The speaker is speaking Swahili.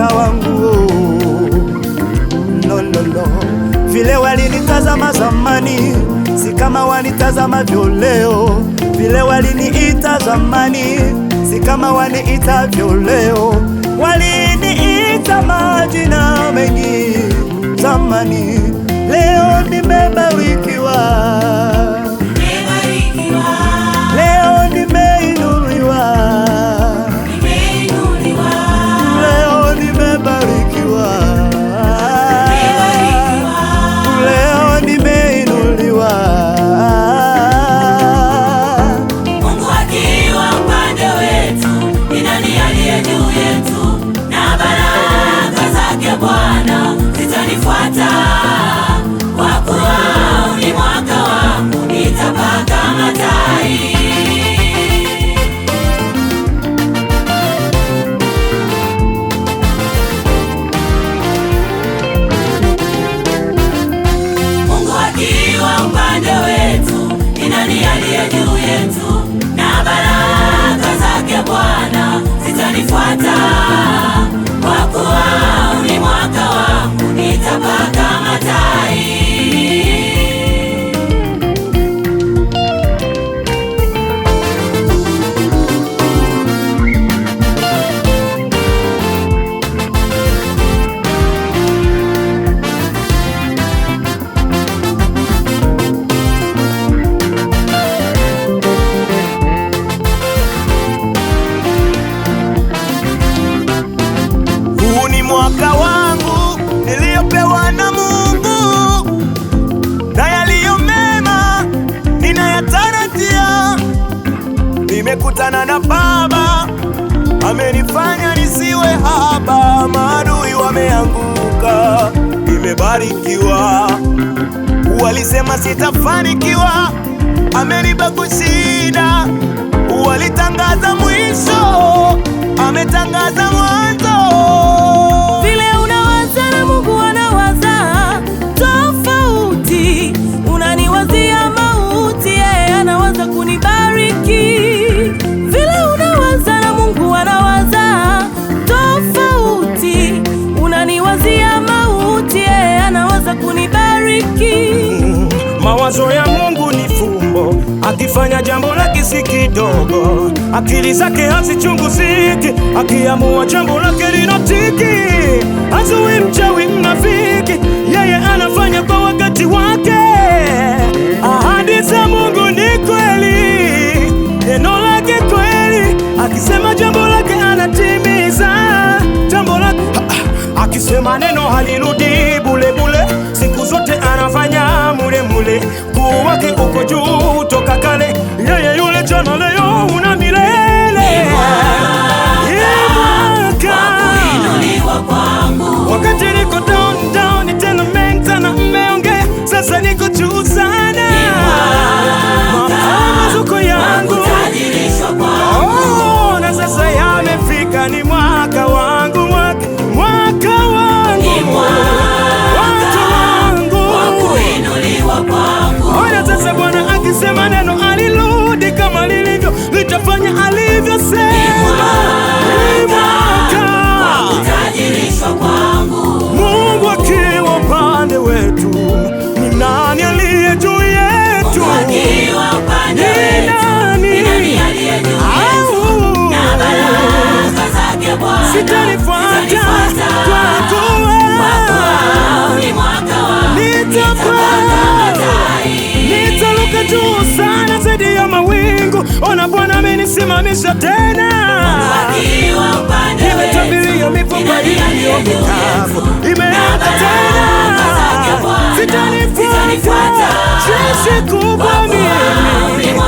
mwaka wangu. No, no, no. Vile walinitazama zamani si kama wanitazama vyo leo. Vile waliniita zamani si kama waniita vyo leo. Waliniita majina mengi zamani, leo nimebarikiwa. Leo nimeinuliwa. Leo nimebarikiwa. Leo nimeinuliwa. Mungu akiwa upande wetu, ni nani aliye juu yetu? Na baraka zake Bwana zitanifuata, kwa kuwa ni mwaka wangu, nitapaka matai. Upande wetu, ni nani aliye juu yetu? Na baraka zake Bwana zitanifuata, kwa kuwa ni mwaka wangu, nitapaka matai. Mwaka wangu niliyopewa na Mungu, na yaliyo mema ninayatarajia. Nimekutana na Baba, amenifanya nisiwe haba. Maadui wameanguka, nimebarikiwa. Walisema sitafanikiwa, amenipa kushinda. Walitangaza mwisho, ametangaza mwanzo. Vile unawaza na Mungu anawaza tofauti. Unaniwazia mauti, yeye anawaza kunibariki. Vile unawaza na Mungu anawaza tofauti. Unaniwazia mauti, yeye anawaza kunibariki. Mawazo ya Mungu ni fumbo, akifanya jambo lake si kidogo. Akili zake hazichunguziki, akiamua jambo lake linatiki. Hazui mchawi mnafiki, yeye anafanya kwa wakati wake. Ahadi za Mungu ni kweli, neno lake kweli. Akisema jambo lake anatimiza jambo lake. Akisema neno halirudi bule bule, siku zote anafanya mule mule. Kuu wake uko juu toka kale, yeye yule jana leo una milele. Wakati niko down down, tena mengi sana mmeongea, sasa niko juu sana. Mazuko yangu na sasa yamefika, ni mwaka wangu, mwaka wangu, ona sasa Bwana akisema neno alirudi kama lilivyo, litafanya alivyosema. Mungu akiwa upande wetu, ni nani aliye juu yetu? Ni nani? Sitanifuata kwa kuwa nitaruka juu sana zaidi ya mawingu. Ona Bwana amenisimamisha tena, nimetabiria mifupa iliyo mikavu imeanza tena. Sitanifuata, sisi kubwa mimi